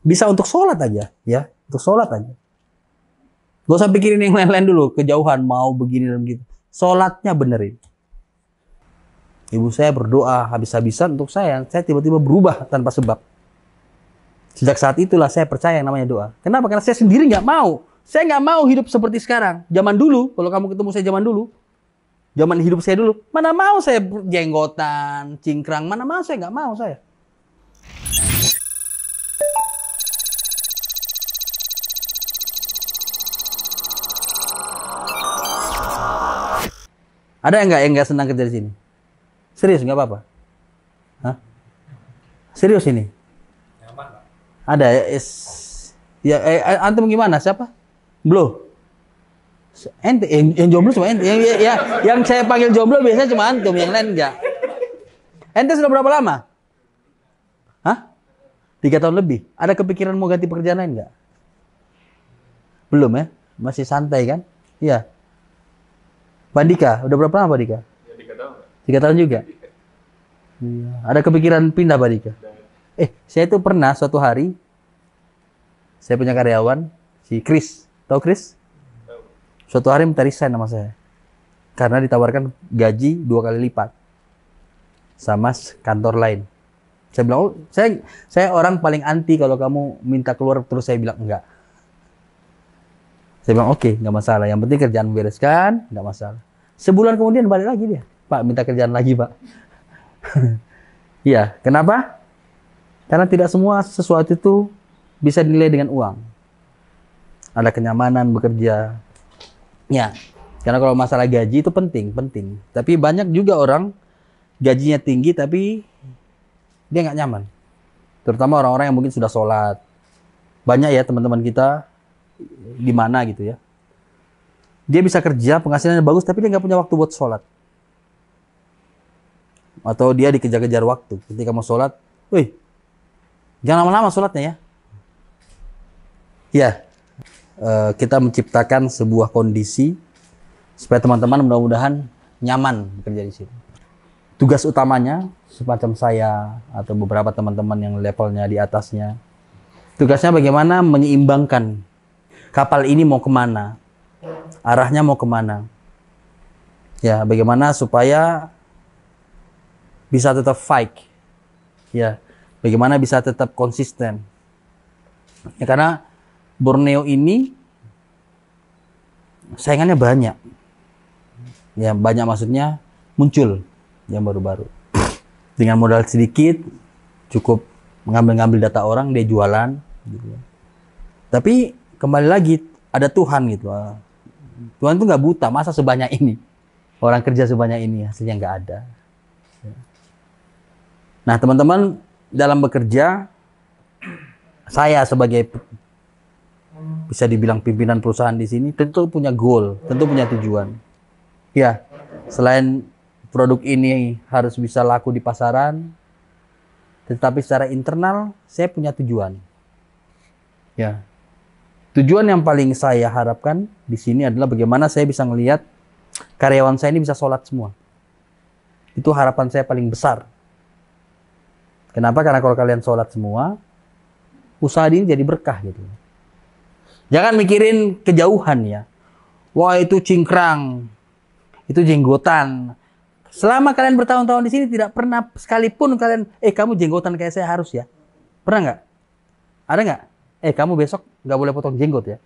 Bisa untuk sholat aja, ya, untuk sholat aja. Gak usah pikirin yang lain-lain dulu, kejauhan mau begini dan begitu. Sholatnya benerin. Ibu saya berdoa habis-habisan untuk saya tiba-tiba berubah tanpa sebab. Sejak saat itulah saya percaya yang namanya doa. Kenapa? Karena saya sendiri nggak mau. Saya nggak mau hidup seperti sekarang. Zaman dulu, kalau kamu ketemu saya zaman dulu, zaman hidup saya dulu, mana mau saya jenggotan, cingkrang, mana mau saya, nggak mau saya. Ada yang nggak senang kerja di sini? Serius nggak apa-apa? Hah? Serius ini? Ada ya, antum gimana? Siapa? Blo. Ente yang jomblo cuma ente. Yang saya panggil jomblo biasanya cuma antum, yang lain enggak. Ente sudah berapa lama? Hah? 3 tahun lebih. Ada kepikiran mau ganti pekerjaan lain enggak? Belum ya? Masih santai kan? Iya. Pak Dika, udah berapa lama Pak Dika? Ya, 3 tahun. 3 tahun juga? Iya. Ada kepikiran pindah Pak Dika? Saya itu pernah suatu hari, saya punya karyawan, si Chris. Tahu Chris? Tahu. Suatu hari minta resign sama saya. Karena ditawarkan gaji 2 kali lipat. Sama kantor lain. Saya bilang, oh, saya orang paling anti kalau kamu minta keluar terus saya bilang enggak. Saya bilang, oke, nggak masalah. Yang penting kerjaan bereskan, nggak masalah. Sebulan kemudian balik lagi dia. Pak, minta kerjaan lagi, Pak. Iya, kenapa? Karena tidak semua sesuatu itu bisa dinilai dengan uang. Ada kenyamanan bekerja. Ya, karena kalau masalah gaji itu penting. Tapi banyak juga orang gajinya tinggi tapi dia nggak nyaman. Terutama orang-orang yang mungkin sudah sholat. Banyak ya teman-teman kita di mana gitu ya. Dia bisa kerja, penghasilannya bagus, tapi dia nggak punya waktu buat sholat. Atau dia dikejar-kejar waktu. Ketika mau sholat, wih, jangan lama-lama sholatnya ya. Ya, kita menciptakan sebuah kondisi supaya teman-teman mudah-mudahan nyaman bekerja di sini. Tugas utamanya, semacam saya atau beberapa teman-teman yang levelnya di atasnya, tugasnya bagaimana menyeimbangkan kapal ini mau kemana, arahnya mau kemana. Ya, bagaimana supaya bisa tetap fight. Ya, bagaimana bisa tetap konsisten. Ya, karena Borneo ini saingannya banyak. Ya, banyak maksudnya muncul yang baru-baru. Dengan modal sedikit, cukup mengambil data orang, dia jualan. Gitu. Tapi kembali lagi, ada Tuhan gitu. Tuhan tuh nggak buta, masa sebanyak ini? Orang kerja sebanyak ini, hasilnya nggak ada. Nah, teman-teman, dalam bekerja, saya sebagai bisa dibilang pimpinan perusahaan di sini, tentu punya goal, tentu punya tujuan. Ya, selain produk ini harus bisa laku di pasaran, tetapi secara internal, saya punya tujuan. Ya. Tujuan yang paling saya harapkan di sini adalah bagaimana saya bisa melihat karyawan saya ini bisa sholat semua. Itu harapan saya paling besar. Kenapa? Karena kalau kalian sholat semua, usaha ini jadi berkah gitu. Jangan mikirin kejauhan ya. Wah, itu cingkrang, itu jenggotan. Selama kalian bertahun-tahun di sini tidak pernah sekalipun kalian, kamu jenggotan kayak saya harus ya. Pernah nggak? Ada nggak? Kamu besok nggak boleh potong jenggot ya.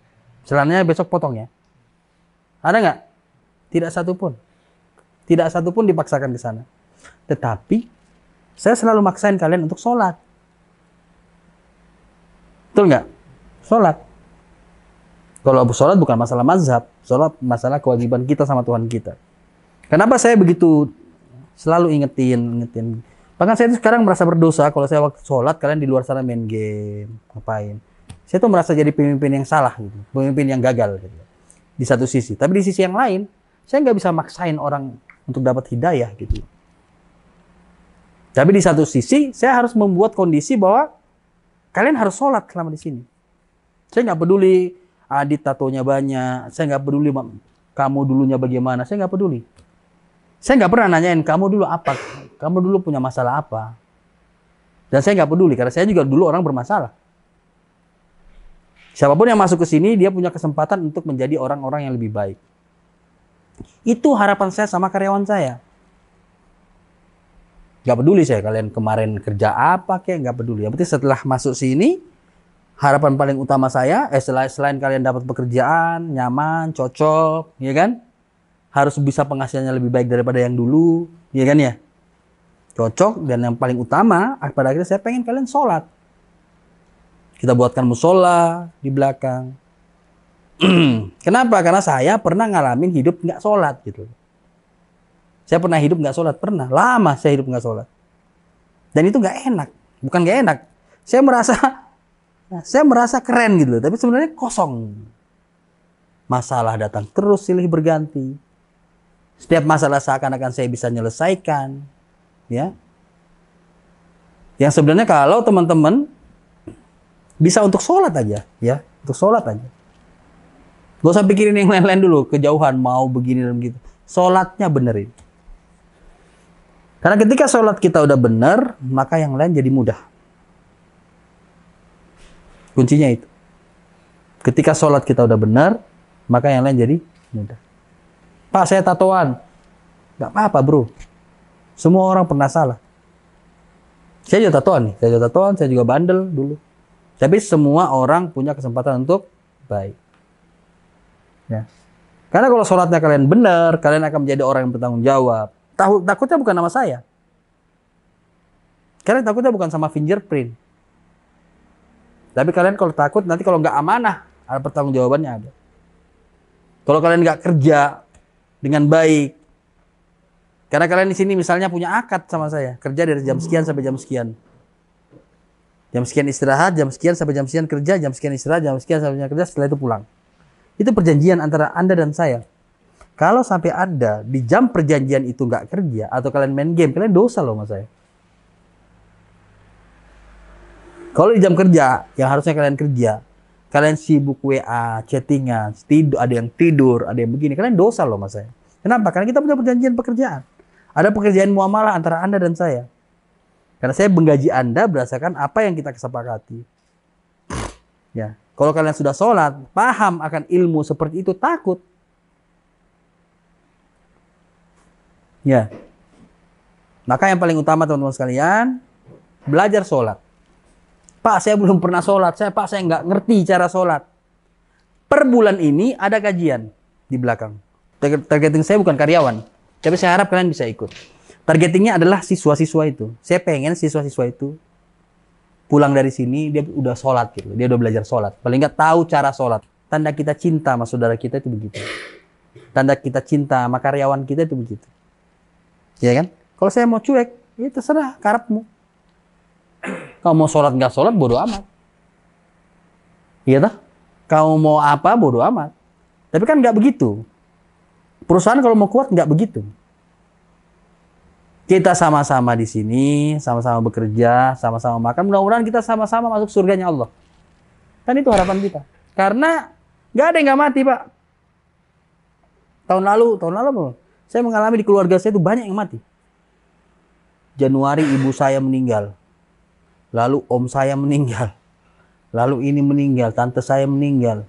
Celananya besok potong ya. Ada nggak? Tidak satupun. Tidak satupun dipaksakan ke sana. Tetapi saya selalu maksain kalian untuk sholat. Betul nggak? Sholat. Kalau sholat bukan masalah mazhab. Sholat masalah kewajiban kita sama Tuhan kita. Kenapa saya begitu selalu ingetin. Bahkan saya sekarang merasa berdosa kalau saya waktu sholat kalian di luar sana main game, ngapain. Saya tuh merasa jadi pemimpin yang salah, gitu. Pemimpin yang gagal. Gitu. Di satu sisi. Tapi di sisi yang lain, saya nggak bisa maksain orang untuk dapat hidayah. Gitu. Tapi di satu sisi, saya harus membuat kondisi bahwa kalian harus sholat selama di sini. Saya nggak peduli Adit tatonya banyak. Saya nggak peduli kamu dulunya bagaimana. Saya nggak peduli. Saya nggak pernah nanyain kamu dulu apa. Kamu dulu punya masalah apa. Dan saya nggak peduli karena saya juga dulu orang bermasalah. Siapapun yang masuk ke sini, dia punya kesempatan untuk menjadi orang-orang yang lebih baik. Itu harapan saya sama karyawan saya. Gak peduli saya kalian kemarin kerja apa kayak, gak peduli. Yang penting setelah masuk sini, harapan paling utama saya, selain kalian dapat pekerjaan, nyaman, cocok, ya kan? Harus bisa penghasilannya lebih baik daripada yang dulu, ya kan ya? Cocok, dan yang paling utama, pada akhirnya saya pengen kalian sholat. Kita buatkan musola di belakang. Kenapa? Karena saya pernah ngalamin hidup nggak sholat gitu. Saya pernah hidup nggak sholat, pernah. Lama saya hidup nggak sholat. Dan itu nggak enak. Bukan nggak enak. Saya merasa keren gitu. Tapi sebenarnya kosong. Masalah datang terus silih berganti. Setiap masalah seakan-akan saya bisa menyelesaikan. Ya. Yang sebenarnya kalau teman-teman bisa untuk sholat aja, ya, untuk sholat aja. Gak usah pikirin yang lain-lain dulu, kejauhan mau begini dan begitu. Sholatnya benerin. Karena ketika sholat kita udah bener, maka yang lain jadi mudah. Kuncinya itu. Ketika sholat kita udah bener, maka yang lain jadi mudah. Pak, saya tatoan. Gak apa-apa bro. Semua orang pernah salah. Saya juga tatoan nih, saya juga bandel dulu. Tapi semua orang punya kesempatan untuk baik. Ya. Karena kalau sholatnya kalian benar, kalian akan menjadi orang yang bertanggung jawab. Takutnya bukan nama saya. Kalian takutnya bukan sama fingerprint. Tapi kalian kalau takut, nanti kalau nggak amanah, ada pertanggung jawabannya ada. Kalau kalian nggak kerja dengan baik, karena kalian di sini misalnya punya akad sama saya, kerja dari jam sekian sampai jam sekian. Jam sekian istirahat, jam sekian sampai jam sekian kerja, jam sekian istirahat, jam sekian sampai jam kerja, setelah itu pulang. Itu perjanjian antara Anda dan saya. Kalau sampai Anda di jam perjanjian itu nggak kerja, atau kalian main game, kalian dosa loh sama saya. Kalau di jam kerja, yang harusnya kalian kerja, kalian sibuk WA, chattingan, ada yang tidur, ada yang begini, kalian dosa loh sama saya. Kenapa? Karena kita punya perjanjian pekerjaan. Ada pekerjaan muamalah antara Anda dan saya. Karena saya menggaji Anda berdasarkan apa yang kita kesepakati. Ya, kalau kalian sudah sholat, paham akan ilmu seperti itu, takut. Ya, maka yang paling utama teman-teman sekalian, belajar sholat. Pak, saya belum pernah sholat. Pak, saya nggak ngerti cara sholat. Per bulan ini ada kajian di belakang. Targeting saya bukan karyawan, tapi saya harap kalian bisa ikut. Targetingnya adalah siswa-siswa itu. Saya pengen siswa-siswa itu pulang dari sini, dia udah sholat gitu. Dia udah belajar sholat. Paling nggak tahu cara sholat. Tanda kita cinta sama saudara kita itu begitu. Tanda kita cinta sama karyawan kita itu begitu. Ya kan? Kalau saya mau cuek, ya terserah, karepmu. Kalau mau sholat nggak sholat, bodo amat. Iya tak? Kau mau apa, bodo amat. Tapi kan nggak begitu. Perusahaan kalau mau kuat nggak begitu. Kita sama-sama di sini, sama-sama bekerja, sama-sama makan. Mudah-mudahan kita sama-sama masuk surganya Allah. Kan itu harapan kita. Karena nggak ada yang nggak mati, Pak. Tahun lalu saya mengalami di keluarga saya itu banyak yang mati. Januari ibu saya meninggal. Lalu om saya meninggal. Lalu ini meninggal, tante saya meninggal.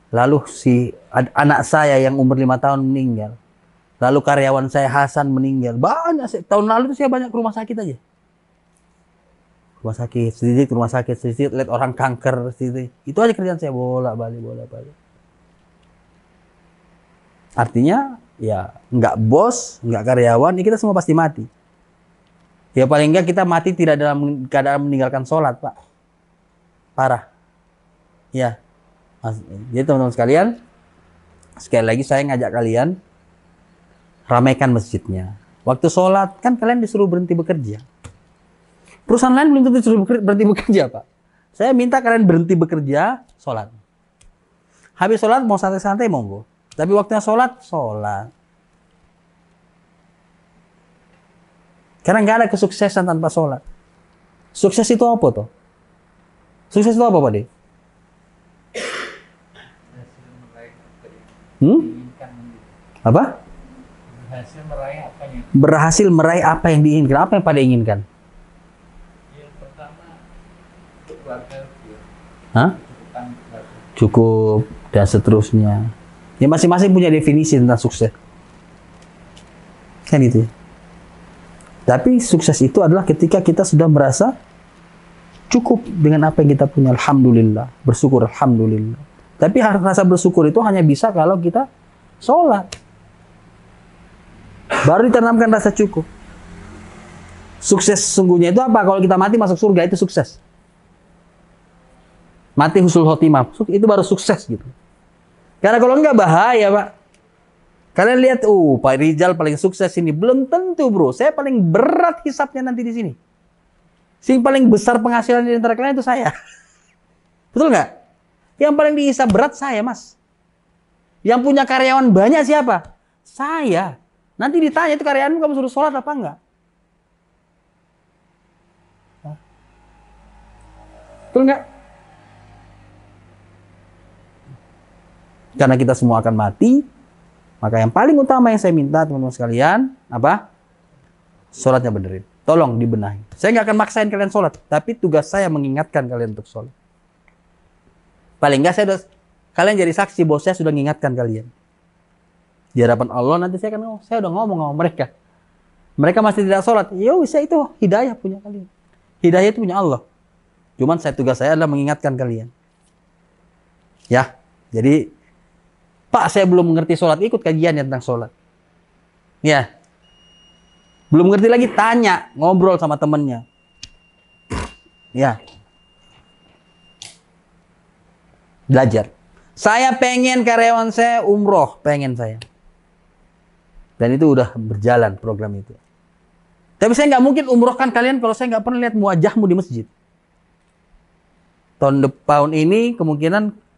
Lalu si anak saya yang umur 5 tahun meninggal. Lalu karyawan saya Hasan meninggal. Banyak. Tahun lalu itu saya banyak ke rumah sakit aja. Rumah sakit, sedikit rumah sakit, sedikit lihat orang kanker, sedikit. Itu aja kerjaan saya, bolak-balik. Artinya, ya nggak bos, nggak karyawan, ya kita semua pasti mati. Ya paling nggak kita mati tidak dalam keadaan meninggalkan sholat, Pak. Parah. Ya. Jadi teman-teman sekalian, sekali lagi saya ngajak kalian, ramaikan masjidnya. Waktu sholat, kan kalian disuruh berhenti bekerja. Perusahaan lain belum tentu disuruh berhenti bekerja, Pak. Saya minta kalian berhenti bekerja, sholat. Habis sholat, mau santai-santai, monggo. Tapi waktunya sholat. Karena nggak ada kesuksesan tanpa sholat. Sukses itu apa, toh? Sukses itu apa, Pak De? Apa? Berhasil meraih apa yang diinginkan. Apa yang pada inginkan? Yang pertama, keluarga. Hah? cukup, dan seterusnya. Ya masing-masing punya definisi tentang sukses. Kan gitu ya. Tapi sukses itu adalah ketika kita sudah merasa cukup dengan apa yang kita punya. Alhamdulillah. Bersyukur, alhamdulillah. Tapi rasa bersyukur itu hanya bisa kalau kita sholat. Baru ditanamkan rasa cukup. Sukses sesungguhnya itu apa? Kalau kita mati masuk surga itu sukses. Mati husnul khotimah, itu baru sukses gitu. Karena kalau enggak bahaya, Pak. Kalian lihat, Pak Rizal paling sukses ini. Belum tentu, bro. Saya paling berat hisapnya nanti di sini. Yang paling besar penghasilan di antara kalian itu saya. Betul nggak? Yang paling dihisap berat saya, Mas. Yang punya karyawan banyak siapa? Saya. Nanti ditanya itu karyawanmu kamu suruh sholat apa enggak? Betul nggak? Karena kita semua akan mati, maka yang paling utama yang saya minta teman-teman sekalian, apa? Sholatnya benerin. Tolong dibenahi. Saya nggak akan maksain kalian sholat, tapi tugas saya mengingatkan kalian untuk sholat. Paling nggak kalian jadi saksi bahwa saya sudah mengingatkan kalian. Di hadapan Allah nanti saya udah ngomong sama mereka. Mereka masih tidak sholat. Ya bisa, itu hidayah punya kalian. Hidayah itu punya Allah. Cuman tugas saya adalah mengingatkan kalian. Ya, jadi Pak, saya belum mengerti sholat, ikut kajian tentang sholat. Ya. Belum ngerti lagi, tanya, ngobrol sama temennya. Ya. Belajar. Saya pengen karyawan saya umroh, pengen saya. Dan itu udah berjalan program itu. Tapi saya nggak mungkin umrohkan kalian kalau saya nggak pernah lihat wajahmu di masjid. Tahun ini kemungkinan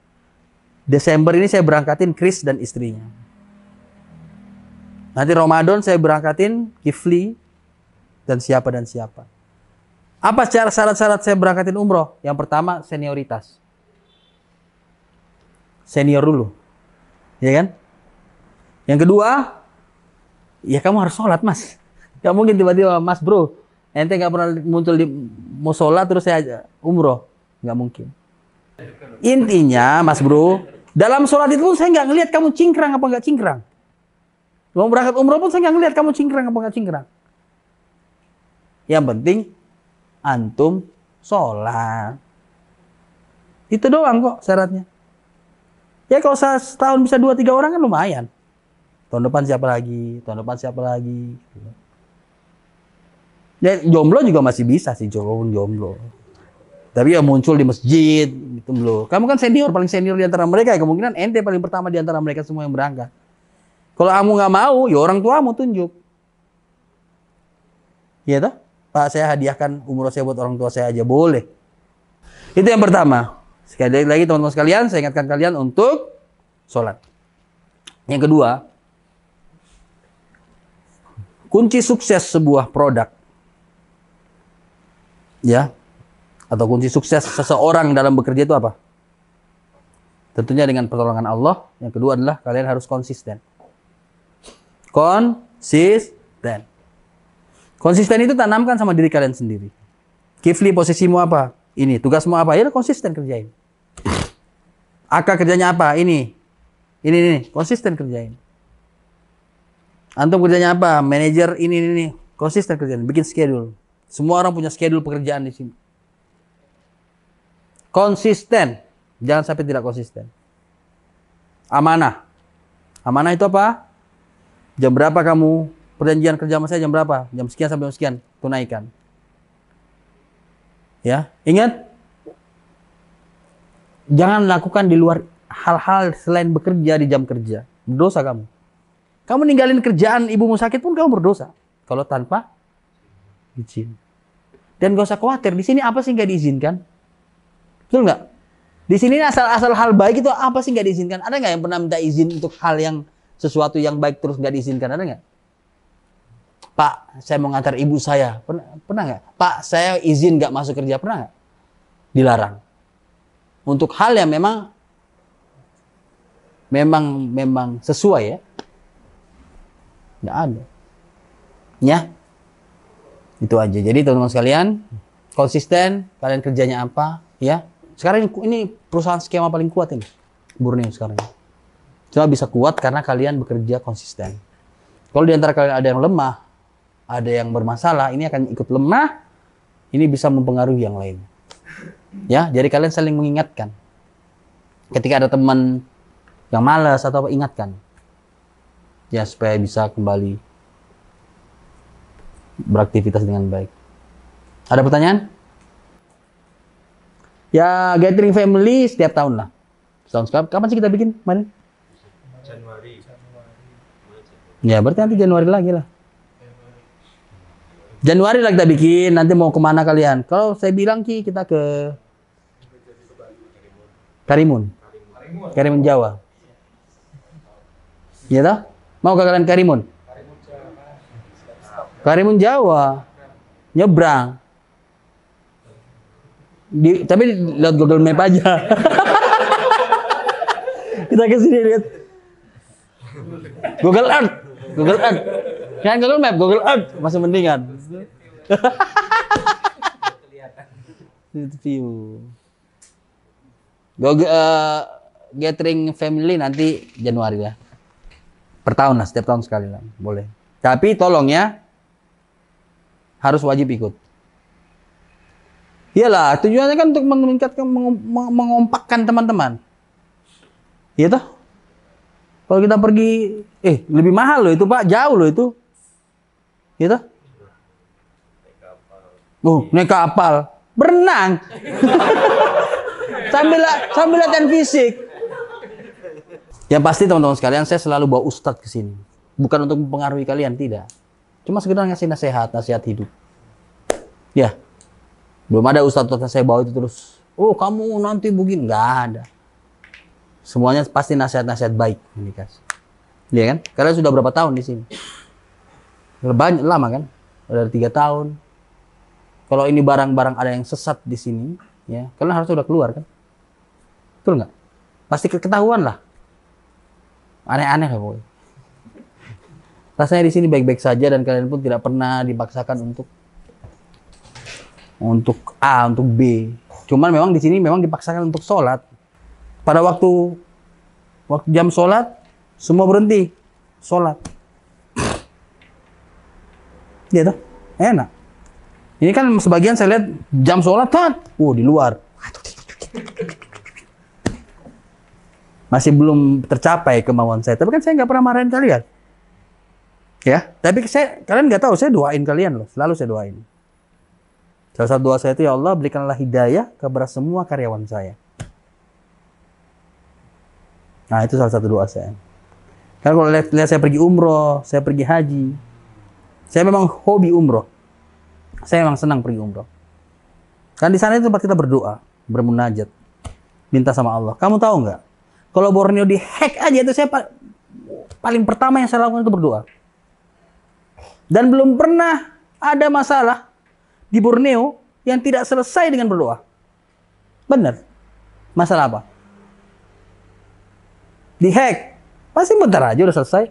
Desember ini saya berangkatin Chris dan istrinya. Nanti Ramadan saya berangkatin Kifli dan siapa. Apa syarat-syarat saya berangkatin umroh? Yang pertama, senioritas. Senior dulu. Ya kan? Yang kedua, ya kamu harus sholat, Mas. Gak mungkin tiba-tiba, Mas bro, ente gak pernah muncul di mau sholat terus saya umroh. Gak mungkin. Intinya, Mas bro, dalam sholat itu pun saya nggak ngelihat kamu cingkrang apa nggak cingkrang. Mau berangkat umroh pun saya nggak ngelihat kamu cingkrang apa nggak cingkrang. Yang penting antum sholat. Itu doang kok syaratnya. Ya kalau setahun bisa 2-3 orang kan lumayan. Tahun depan siapa lagi. Ya jomblo juga masih bisa sih, jomblo. Tapi ya muncul di masjid gitu loh. Kamu kan paling senior di antara mereka, ya kemungkinan ente paling pertama di antara mereka semua yang berangkat. Kalau kamu nggak mau, ya orang tuamu tunjuk. Iya toh? Pak, saya hadiahkan umroh saya buat orang tua saya aja, boleh. Itu yang pertama. Sekali lagi teman-teman sekalian, saya ingatkan kalian untuk sholat. Yang kedua, kunci sukses sebuah produk, ya, atau kunci sukses seseorang dalam bekerja itu apa? Tentunya dengan pertolongan Allah. Yang kedua adalah kalian harus konsisten. Konsisten. Konsisten itu tanamkan sama diri kalian sendiri. Kifli, posisimu apa? Ini. Tugasmu apa? Ya konsisten kerjain. Aka kerjanya apa? Ini. Konsisten kerjain. Antum kerjanya apa? Manajer ini. Konsisten kerjain. Bikin schedule. Semua orang punya schedule pekerjaan di sini. Konsisten. Jangan sampai tidak konsisten. Amanah. Amanah itu apa? Jam berapa kamu perjanjian kerja sama saya, jam berapa? Jam sekian sampai jam sekian. Tunaikan. Ya, ingat. Jangan lakukan di luar hal-hal selain bekerja di jam kerja. Berdosa kamu. Kamu ninggalin kerjaan ibumu sakit pun kamu berdosa. Kalau tanpa izin. Dan gak usah khawatir. Di sini apa sih nggak diizinkan? Betul nggak? Di sini asal hal baik itu apa sih nggak diizinkan? Ada nggak yang pernah minta izin untuk hal yang sesuatu yang baik terus nggak diizinkan? Ada nggak? Pak, saya mau ngantar ibu saya. Pernah nggak? Pak, saya izin nggak masuk kerja. Pernah nggak? Dilarang. Untuk hal yang memang sesuai ya. Nggak ada. Ya. Itu aja. Jadi teman-teman sekalian, konsisten. Kalian kerjanya apa? Ya. Sekarang ini perusahaan skema paling kuat ini, Borneo sekarang. Cuma bisa kuat karena kalian bekerja konsisten. Kalau di antara kalian ada yang lemah, ada yang bermasalah, ini akan ikut lemah, ini bisa mempengaruhi yang lain. Ya, jadi kalian saling mengingatkan. Ketika ada teman yang malas atau apa, ingatkan. Ya, supaya bisa kembali beraktivitas dengan baik. Ada pertanyaan? Ya, gathering family setiap tahun lah. Setahun sekali. Kapan sih kita bikin, Marin? Januari. Ya, berarti nanti Januari lagi lah. Januari lah kita bikin. Nanti mau kemana kalian? Kalau saya bilang Ki, kita ke Karimun. Karimun Jawa. Iya toh? Mau ke kalian Karimun? Karimun Jawa. Nyebrang. Tapi lihat Google Map aja. Kita ke sini lihat. Google Earth. Google Earth. Kan Google Map, Google Earth masih mendingan. Itu view. Gathering family nanti Januari ya. Per tahun lah, setiap tahun sekali lah. Boleh. Tapi tolong ya, harus wajib ikut. Iyalah, tujuannya kan untuk meningkatkan, mengompakkan teman-teman. Iya toh? Kalau kita pergi, lebih mahal loh itu Pak, jauh loh itu. Iya toh? Naik kapal, berenang. sambil latihan fisik. Yang pasti teman-teman sekalian, saya selalu bawa ustadz ke sini. Bukan untuk mempengaruhi kalian, tidak. Cuma sekedar ngasih nasihat hidup. Ya. Belum ada ustadz yang saya bawa itu terus, kamu nanti begini. Nggak ada. Semuanya pasti nasihat-nasihat baik yang dikasih. Iya kan? Kalian sudah berapa tahun di sini? Banyak, lama kan? Udah 3 tahun. Kalau ini barang-barang ada yang sesat di sini, ya, kalian harus sudah keluar kan? Betul nggak? Pasti ketahuan lah. Aneh-aneh lah pokoknya. Rasanya di sini baik-baik saja dan kalian pun tidak pernah dipaksakan untuk A, untuk B. Cuman memang di sini memang dipaksakan untuk sholat. Pada waktu jam sholat, semua berhenti sholat. Gitu, enak. Ini kan sebagian saya lihat jam sholat kan, di luar. Masih belum tercapai kemauan saya. Tapi kan saya nggak pernah marahin kalian. Ya, tapi kalian nggak tahu, saya doain kalian loh. Selalu saya doain. Salah satu doa saya itu, ya Allah berikanlah hidayah kepada semua karyawan saya. Nah, itu salah satu doa saya. Karena kalau lihat saya pergi umroh, saya pergi haji, saya memang hobi umroh. Saya memang senang pergi umroh. Kan di sana itu tempat kita berdoa, bermunajat, minta sama Allah. Kamu tahu nggak? Kalau Borneo dihack aja itu saya paling pertama yang saya lakukan itu berdoa. Dan belum pernah ada masalah di Borneo yang tidak selesai dengan berdoa. Benar. Masalah apa? Dihack. Pasti bentar aja udah selesai.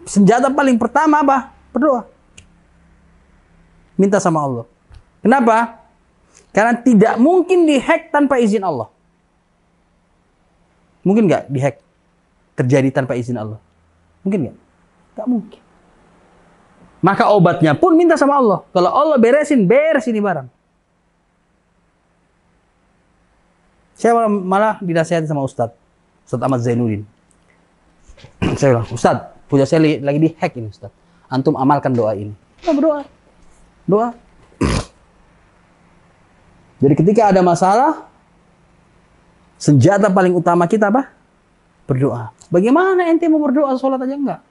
Senjata paling pertama apa? Berdoa. Minta sama Allah. Kenapa? Karena tidak mungkin dihack tanpa izin Allah. Mungkin nggak dihack terjadi tanpa izin Allah? Mungkin nggak? Nggak mungkin. Maka obatnya pun minta sama Allah. Kalau Allah beres ini barang. Saya malah dinasihati sama Ustadz Ahmad Zainuddin. Saya bilang, Ustadz, punya saya lagi dihack ini Ustadz. Antum amalkan doa ini. Berdoa. Doa. Jadi ketika ada masalah, senjata paling utama kita apa? Berdoa. Bagaimana ente mau berdoa, sholat aja enggak?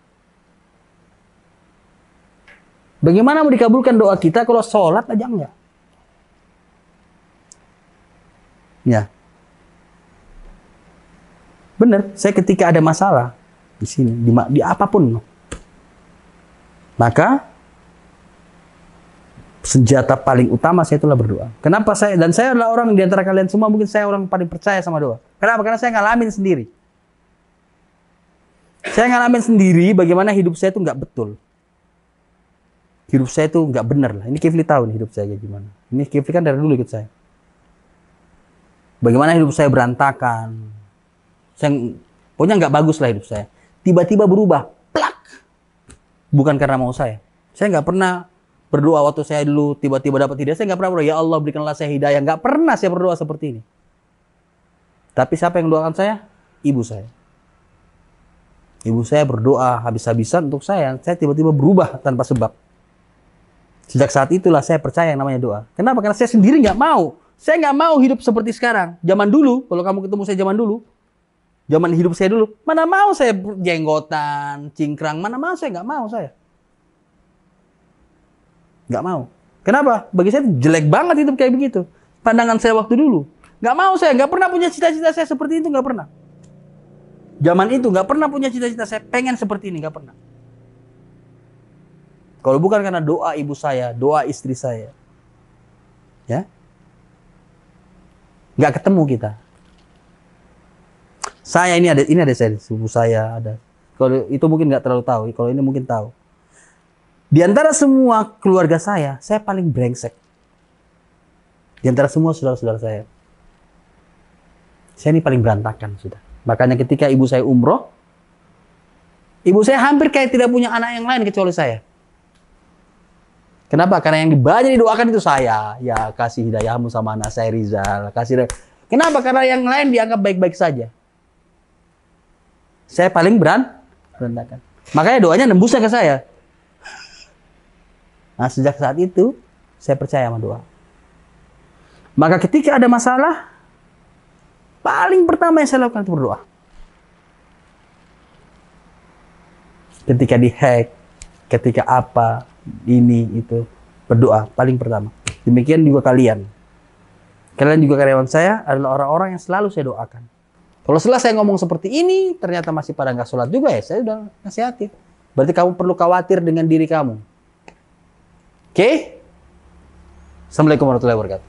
Bagaimana mau dikabulkan doa kita kalau sholat aja enggak? Ya. Benar, saya ketika ada masalah di sini, di apapun, maka senjata paling utama saya itulah berdoa. Kenapa saya adalah orang di antara kalian semua, mungkin saya orang paling percaya sama doa. Kenapa? Karena saya ngalamin sendiri. Saya ngalamin sendiri bagaimana hidup saya itu nggak betul. Hidup saya itu nggak benar lah. Ini Kifli tahu nih hidup saya kayak gimana. Ini Kifli kan dari dulu ikut saya. Bagaimana hidup saya berantakan. Pokoknya nggak bagus lah hidup saya. Tiba-tiba berubah. Plak. Bukan karena mau saya. Saya nggak pernah berdoa waktu saya dulu tiba-tiba dapat hidayah. Saya nggak pernah berdoa, ya Allah berikanlah saya hidayah. Nggak pernah saya berdoa seperti ini. Tapi siapa yang doakan saya? Ibu saya. Ibu saya berdoa habis-habisan untuk saya. Saya tiba-tiba berubah tanpa sebab. Sejak saat itulah saya percaya yang namanya doa. Kenapa? Karena saya sendiri nggak mau. Saya nggak mau hidup seperti sekarang. Zaman dulu, kalau kamu ketemu saya zaman dulu, zaman hidup saya dulu, mana mau saya jenggotan, cingkrang, mana mau saya, nggak mau saya. Nggak mau. Kenapa? Bagi saya jelek banget hidup kayak begitu. Pandangan saya waktu dulu. Nggak mau saya, nggak pernah punya cita-cita saya seperti itu, nggak pernah. Zaman itu nggak pernah punya cita-cita saya pengen seperti ini, nggak pernah. Kalau bukan karena doa ibu saya, doa istri saya, ya, nggak ketemu kita. Saya ini ada saya, ibu saya ada. Kalau itu mungkin nggak terlalu tahu, kalau ini mungkin tahu. Di antara semua keluarga saya paling brengsek. Di antara semua saudara-saudara saya ini paling berantakan sudah. Makanya ketika ibu saya umroh, ibu saya hampir kayak tidak punya anak yang lain kecuali saya. Kenapa? Karena yang banyak didoakan itu saya. Ya, kasih hidayahmu sama anak saya Rizal. Kenapa? Karena yang lain dianggap baik-baik saja. Saya paling berantakan. Makanya doanya nembusnya ke saya. Nah, sejak saat itu, saya percaya sama doa. Maka ketika ada masalah, paling pertama yang saya lakukan itu berdoa. Ketika dihack, ketika apa, ini, itu, berdoa paling pertama. Demikian juga kalian. Kalian juga karyawan saya adalah orang-orang yang selalu saya doakan. Kalau setelah saya ngomong seperti ini, ternyata masih pada nggak sholat juga ya, saya udah nasihatin. Berarti kamu perlu khawatir dengan diri kamu. Oke? Assalamualaikum warahmatullahi wabarakatuh.